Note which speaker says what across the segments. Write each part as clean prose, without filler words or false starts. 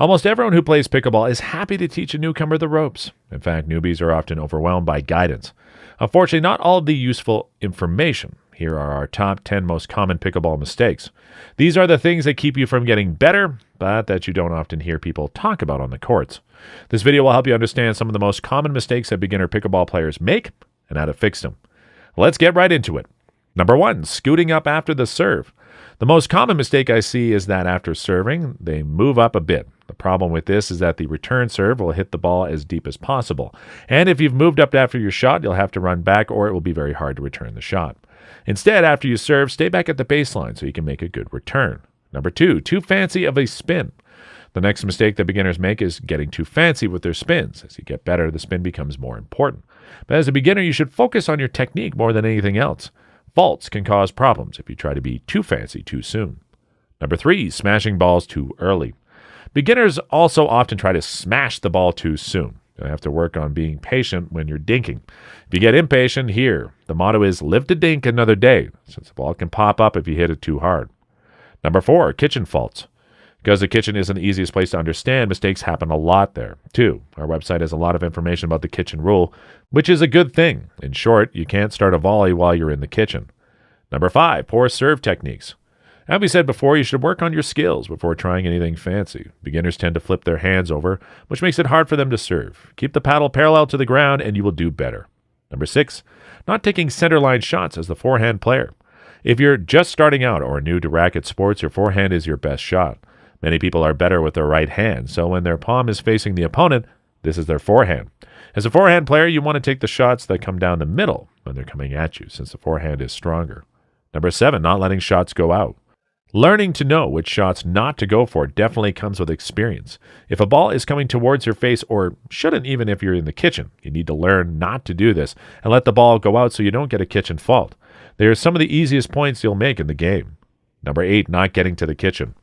Speaker 1: Almost everyone who plays pickleball is happy to teach a newcomer the ropes. In fact, newbies are often overwhelmed by guidance. Unfortunately, not all of the useful information. Here are our top 10 most common pickleball mistakes. These are the things that keep you from getting better, but that you don't often hear people talk about on the courts. This video will help you understand some of the most common mistakes that beginner pickleball players make and how to fix them. Let's get right into it. Number 1, scooting up after the serve. The most common mistake I see is that after serving, they move up a bit. The problem with this is that the return serve will hit the ball as deep as possible. And if you've moved up after your shot, you'll have to run back or it will be very hard to return the shot. Instead, after you serve, stay back at the baseline so you can make a good return. Number 2, too fancy of a spin. The next mistake that beginners make is getting too fancy with their spins. As you get better, the spin becomes more important. But as a beginner, you should focus on your technique more than anything else. Faults can cause problems if you try to be too fancy too soon. Number 3, smashing balls too early. Beginners also often try to smash the ball too soon. You'll have to work on being patient when you're dinking. If you get impatient, here, the motto is live to dink another day, since the ball can pop up if you hit it too hard. Number 4, kitchen faults. Because the kitchen isn't the easiest place to understand, mistakes happen a lot there. 2, our website has a lot of information about the kitchen rule, which is a good thing. In short, you can't start a volley while you're in the kitchen. Number 5, poor serve techniques. As we said before, you should work on your skills before trying anything fancy. Beginners tend to flip their hands over, which makes it hard for them to serve. Keep the paddle parallel to the ground and you will do better. Number 6, not taking centerline shots as the forehand player. If you're just starting out or new to racket sports, your forehand is your best shot. Many people are better with their right hand, so when their palm is facing the opponent, this is their forehand. As a forehand player, you want to take the shots that come down the middle when they're coming at you, since the forehand is stronger. Number 7, not letting shots go out. Learning to know which shots not to go for definitely comes with experience. If a ball is coming towards your face, or shouldn't even if you're in the kitchen, you need to learn not to do this and let the ball go out so you don't get a kitchen fault. They are some of the easiest points you'll make in the game. Number 8, not getting to the kitchen.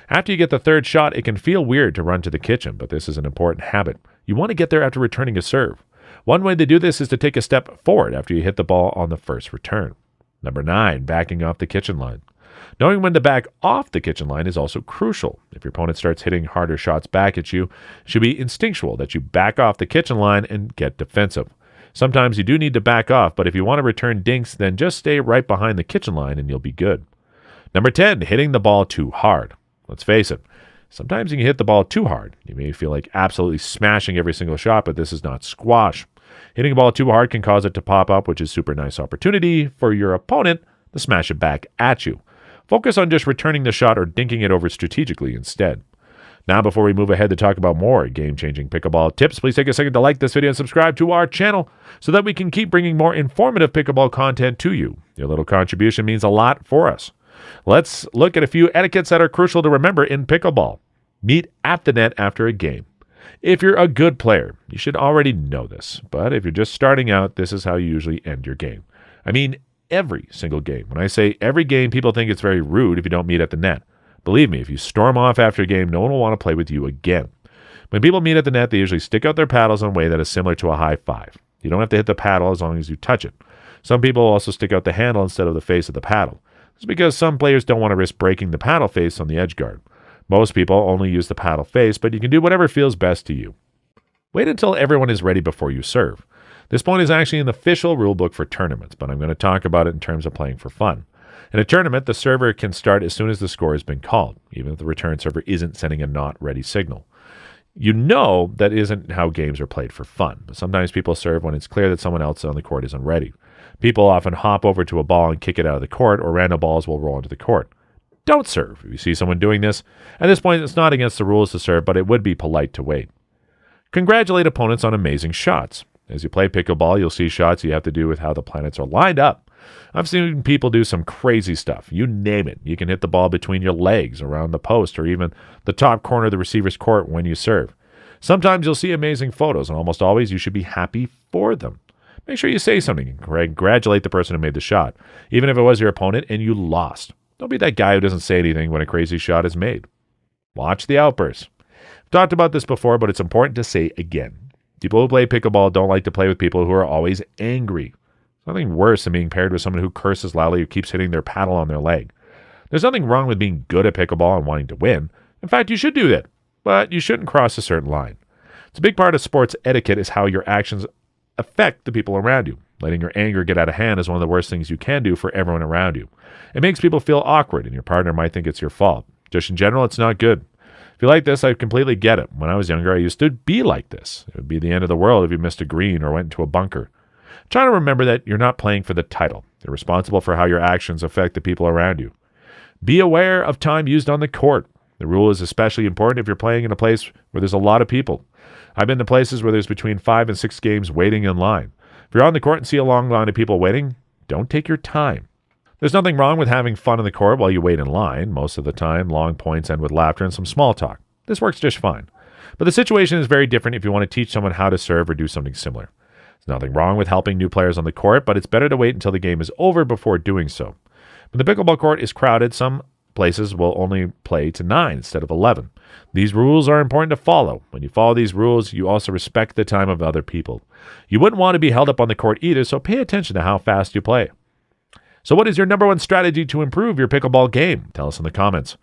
Speaker 1: After you get the third shot, it can feel weird to run to the kitchen, but this is an important habit. You want to get there after returning a serve. One way to do this is to take a step forward after you hit the ball on the first return. Number 9, backing off the kitchen line. Knowing when to back off the kitchen line is also crucial. If your opponent starts hitting harder shots back at you, it should be instinctual that you back off the kitchen line and get defensive. Sometimes you do need to back off, but if you want to return dinks, then just stay right behind the kitchen line and you'll be good. Number 10, hitting the ball too hard. Let's face it, sometimes you can hit the ball too hard. You may feel like absolutely smashing every single shot, but this is not squash. Hitting a ball too hard can cause it to pop up, which is a super nice opportunity for your opponent to smash it back at you. Focus on just returning the shot or dinking it over strategically instead. Now, before we move ahead to talk about more game-changing pickleball tips, please take a second to like this video and subscribe to our channel so that we can keep bringing more informative pickleball content to you. Your little contribution means a lot for us. Let's look at a few etiquettes that are crucial to remember in pickleball. Meet at the net after a game. If you're a good player, you should already know this, but if you're just starting out, this is how you usually end your game. I mean, every single game. When I say every game, people think it's very rude if you don't meet at the net. Believe me, if you storm off after a game, no one will want to play with you again. When people meet at the net, they usually stick out their paddles in a way that is similar to a high five. You don't have to hit the paddle as long as you touch it. Some people also stick out the handle instead of the face of the paddle. This is because some players don't want to risk breaking the paddle face on the edge guard. Most people only use the paddle face, but you can do whatever feels best to you. Wait until everyone is ready before you serve. This point is actually in the official rulebook for tournaments, but I'm going to talk about it in terms of playing for fun. In a tournament, the server can start as soon as the score has been called, even if the return server isn't sending a not ready signal. You know that isn't how games are played for fun, but sometimes people serve when it's clear that someone else on the court isn't ready. People often hop over to a ball and kick it out of the court, or random balls will roll into the court. Don't serve if you see someone doing this. At this point, it's not against the rules to serve, but it would be polite to wait. Congratulate opponents on amazing shots. As you play pickleball, you'll see shots you have to do with how the planets are lined up. I've seen people do some crazy stuff. You name it. You can hit the ball between your legs, around the post, or even the top corner of the receiver's court when you serve. Sometimes you'll see amazing photos, and almost always you should be happy for them. Make sure you say something and congratulate the person who made the shot, even if it was your opponent and you lost. Don't be that guy who doesn't say anything when a crazy shot is made. Watch the outbursts. I've talked about this before, but it's important to say again. People who play pickleball don't like to play with people who are always angry. There's nothing worse than being paired with someone who curses loudly or keeps hitting their paddle on their leg. There's nothing wrong with being good at pickleball and wanting to win. In fact, you should do that. but you shouldn't cross a certain line. It's a big part of sports etiquette is how your actions affect the people around you. Letting your anger get out of hand is one of the worst things you can do for everyone around you. It makes people feel awkward, and your partner might think it's your fault. Just in general, it's not good. If you like this, I completely get it. When I was younger, I used to be like this. It would be the end of the world if you missed a green or went into a bunker. Try to remember that you're not playing for the title. You're responsible for how your actions affect the people around you. Be aware of time used on the court. The rule is especially important if you're playing in a place where there's a lot of people. I've been to places where there's between 5 and 6 games waiting in line. If you're on the court and see a long line of people waiting, don't take your time. There's nothing wrong with having fun on the court while you wait in line. Most of the time, long points end with laughter and some small talk. This works just fine. But the situation is very different if you want to teach someone how to serve or do something similar. There's nothing wrong with helping new players on the court, but it's better to wait until the game is over before doing so. When the pickleball court is crowded, some places will only play to 9 instead of 11. These rules are important to follow. When you follow these rules, you also respect the time of other people. You wouldn't want to be held up on the court either, so pay attention to how fast you play. So what is your number one strategy to improve your pickleball game? Tell us in the comments.